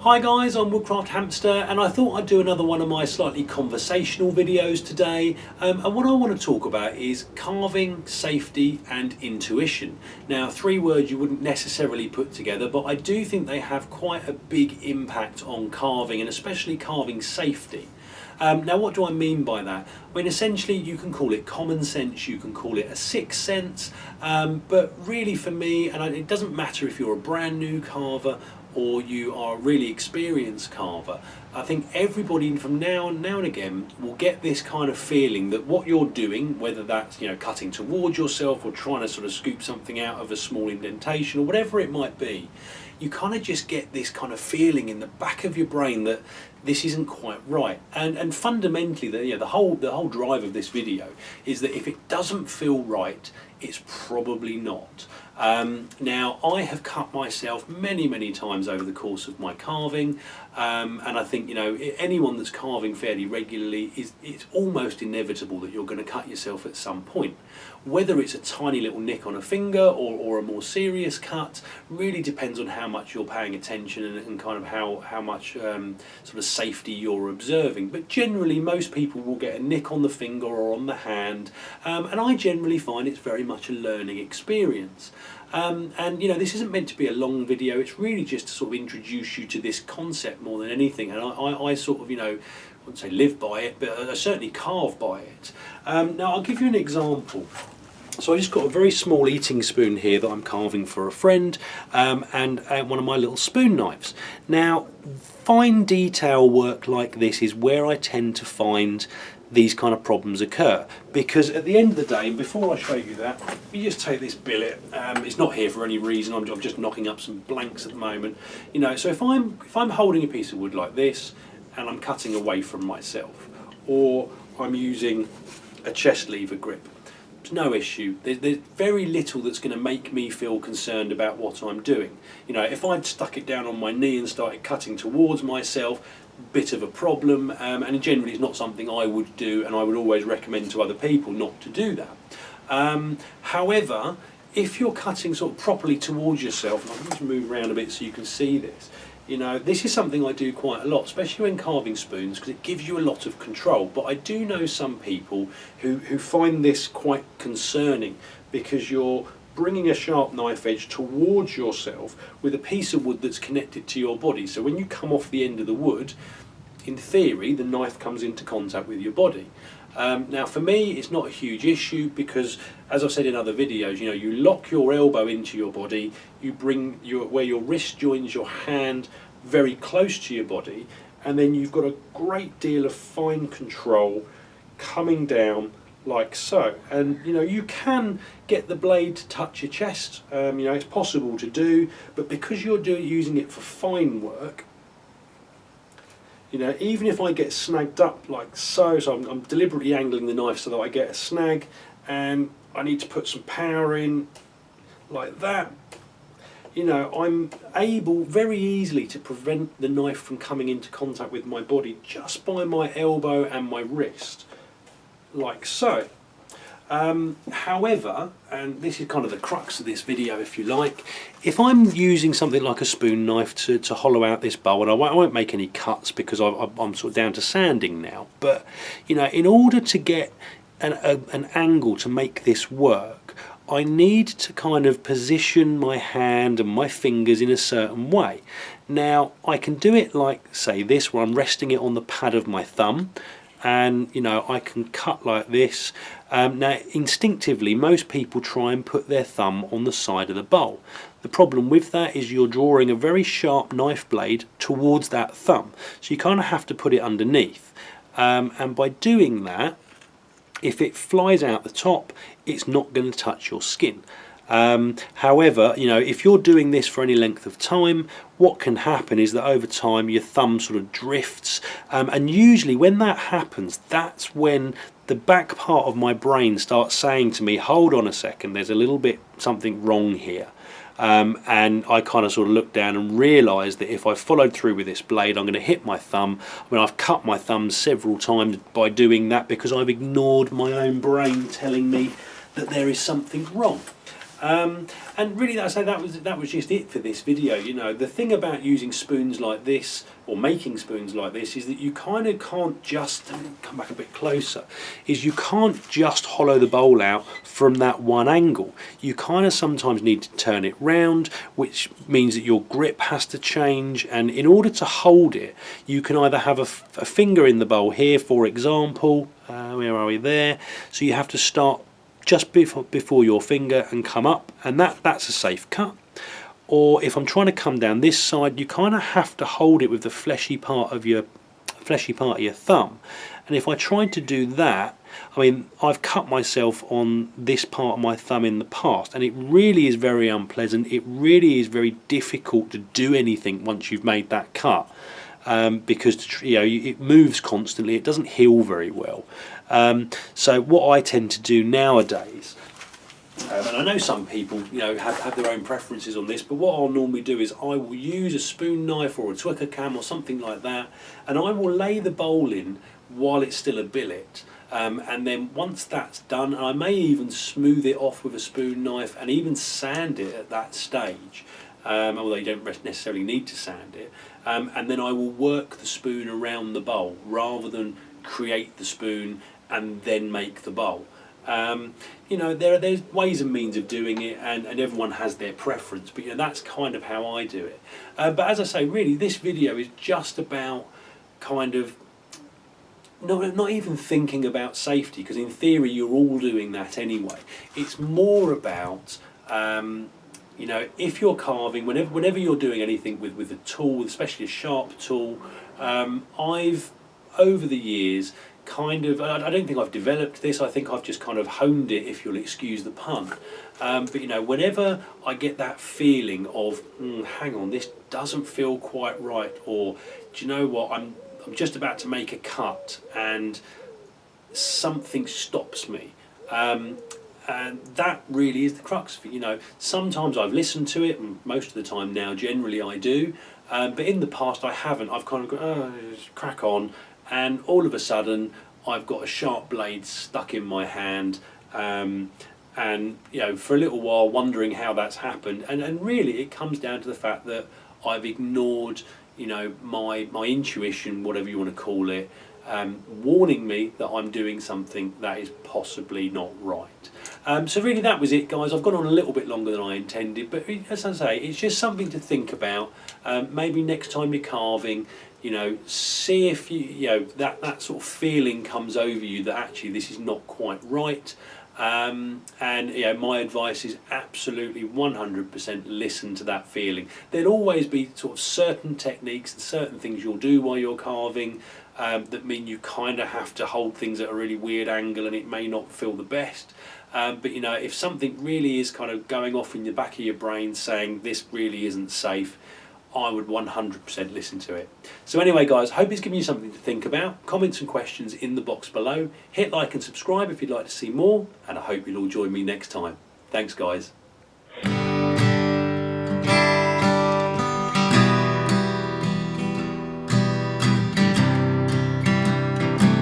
Hi guys, I'm Woodcraft Hamster and I thought I'd do another one of my slightly conversational videos today, and what I want to talk about is carving, safety and intuition. Now, three words you wouldn't necessarily put together, but I do think they have quite a big impact on carving, and especially carving safety. Now, what do I mean by that? I mean, essentially you can call it common sense, you can call it a sixth sense, but really for me, and it doesn't matter if you're a brand new carver or you are a really experienced carver, I think everybody from now and again will get this kind of feeling that what you're doing, whether that's cutting towards yourself or trying to sort of scoop something out of a small indentation or whatever it might be, you kind of just get this kind of feeling in the back of your brain that this isn't quite right. And fundamentally, the whole drive of this video is that if it doesn't feel right, it's probably not. Now, I have cut myself many times over the course of my carving, and I think anyone that's carving fairly regularly, it's almost inevitable that you're going to cut yourself at some point. Whether it's a tiny little nick on a finger or a more serious cut really depends on how much you're paying attention and kind of how much sort of safety you're observing. But generally most people will get a nick on the finger or on the hand, and I generally find it's very much a learning experience. And this isn't meant to be a long video, it's really just to sort of introduce you to this concept more than anything, and I sort of, I wouldn't say live by it, but I certainly carve by it. Now I'll give you an example. So I just got a very small eating spoon here that I'm carving for a friend, and one of my little spoon knives. Now, fine detail work like this is where I tend to find these kind of problems occur, because at the end of the day, and before I show you that, you just take this billet. It's not here for any reason. I'm just knocking up some blanks at the moment. So if I'm holding a piece of wood like this and I'm cutting away from myself, or I'm using a chest lever grip, it's no issue. There's very little that's going to make me feel concerned about what I'm doing. If I'd stuck it down on my knee and started cutting towards myself, bit of a problem, and generally it's not something I would do, and I would always recommend to other people not to do that. However, if you're cutting sort of properly towards yourself, and I'm going to move around a bit so you can see this, this is something I do quite a lot, especially when carving spoons, because it gives you a lot of control. But I do know some people who find this quite concerning, because you're bringing a sharp knife edge towards yourself with a piece of wood that's connected to your body. So when you come off the end of the wood, in theory, the knife comes into contact with your body. Now for me, it's not a huge issue, because as I've said in other videos, you lock your elbow into your body, you bring where your wrist joins your hand very close to your body, and then you've got a great deal of fine control coming down like so. And you can get the blade to touch your chest, it's possible to do, but because you're using it for fine work, even if I get snagged up like so, I'm deliberately angling the knife so that I get a snag, and I need to put some power in like that, I'm able very easily to prevent the knife from coming into contact with my body just by my elbow and my wrist, like so. However, and this is kind of the crux of this video if you like, if I'm using something like a spoon knife to hollow out this bowl, and I won't make any cuts because I'm sort of down to sanding now, but in order to get an angle to make this work, I need to kind of position my hand and my fingers in a certain way. Now I can do it like, say, this, where I'm resting it on the pad of my thumb, and I can cut like this. Now instinctively most people try and put their thumb on the side of the bowl. The problem with that is you're drawing a very sharp knife blade towards that thumb, so you kind of have to put it underneath, and by doing that, if it flies out the top, it's not going to touch your skin. However, if you're doing this for any length of time, what can happen is that over time your thumb sort of drifts, and usually when that happens, that's when the back part of my brain starts saying to me, hold on a second, there's a little bit something wrong here. And I kind of sort of look down and realise that if I followed through with this blade, I'm going to hit my thumb. I mean, I've cut my thumb several times by doing that because I've ignored my own brain telling me that there is something wrong. And really, I say that was just it for this video. You know, the thing about using spoons like this, or making spoons like this, is that you kind of can't just, come back a bit closer, is you can't just hollow the bowl out from that one angle. You kind of sometimes need to turn it round, which means that your grip has to change, and in order to hold it, you can either have a finger in the bowl here, for example, where are we there? So you have to start just before your finger and come up, and that's a safe cut. Or if I'm trying to come down this side, you kind of have to hold it with the fleshy part of your thumb. And if I tried to do that, I mean, I've cut myself on this part of my thumb in the past, and it really is very unpleasant. It really is very difficult to do anything once you've made that cut, because you know, it moves constantly. It doesn't heal very well. So what I tend to do nowadays, and I know some people, you know, have their own preferences on this, but what I'll normally do is I will use a spoon knife or a Twicker cam or something like that, and I will lay the bowl in while it's still a billet. And then once that's done, I may even smooth it off with a spoon knife and even sand it at that stage, although you don't necessarily need to sand it. And then I will work the spoon around the bowl rather than create the spoon and then make the bowl. You know, there's ways and means of doing it, and everyone has their preference, but you know, that's kind of how I do it. But as I say, really this video is just about kind of not even thinking about safety, because in theory you're all doing that anyway. It's more about you know, if you're carving, whenever you're doing anything with a tool, especially a sharp tool, I've over the years kind of, I don't think I've developed this, I think I've just kind of honed it, if you'll excuse the pun. But you know, whenever I get that feeling of, hang on, this doesn't feel quite right, or do you know what, I'm just about to make a cut and something stops me. And that really is the crux of it. You know, sometimes I've listened to it, and most of the time now, generally I do. But in the past I haven't. I've kind of gone, oh, just crack on, and all of a sudden I've got a sharp blade stuck in my hand, and you know, for a little while wondering how that's happened. And really it comes down to the fact that I've ignored, you know, my intuition, whatever you want to call it, warning me that I'm doing something that is possibly not right. So really that was it, guys. I've gone on a little bit longer than I intended, but as I say, it's just something to think about. Maybe next time you're carving, you know, see if you know, that sort of feeling comes over you that actually this is not quite right. And you know, my advice is absolutely 100% listen to that feeling. There'll always be sort of certain techniques and certain things you'll do while you're carving that mean you kind of have to hold things at a really weird angle, and it may not feel the best. But you know, if something really is kind of going off in the back of your brain saying this really isn't safe, I would 100% listen to it. So anyway, guys, hope it's given you something to think about. Comments and questions in the box below. Hit like and subscribe if you'd like to see more, and I hope you'll all join me next time. Thanks, guys.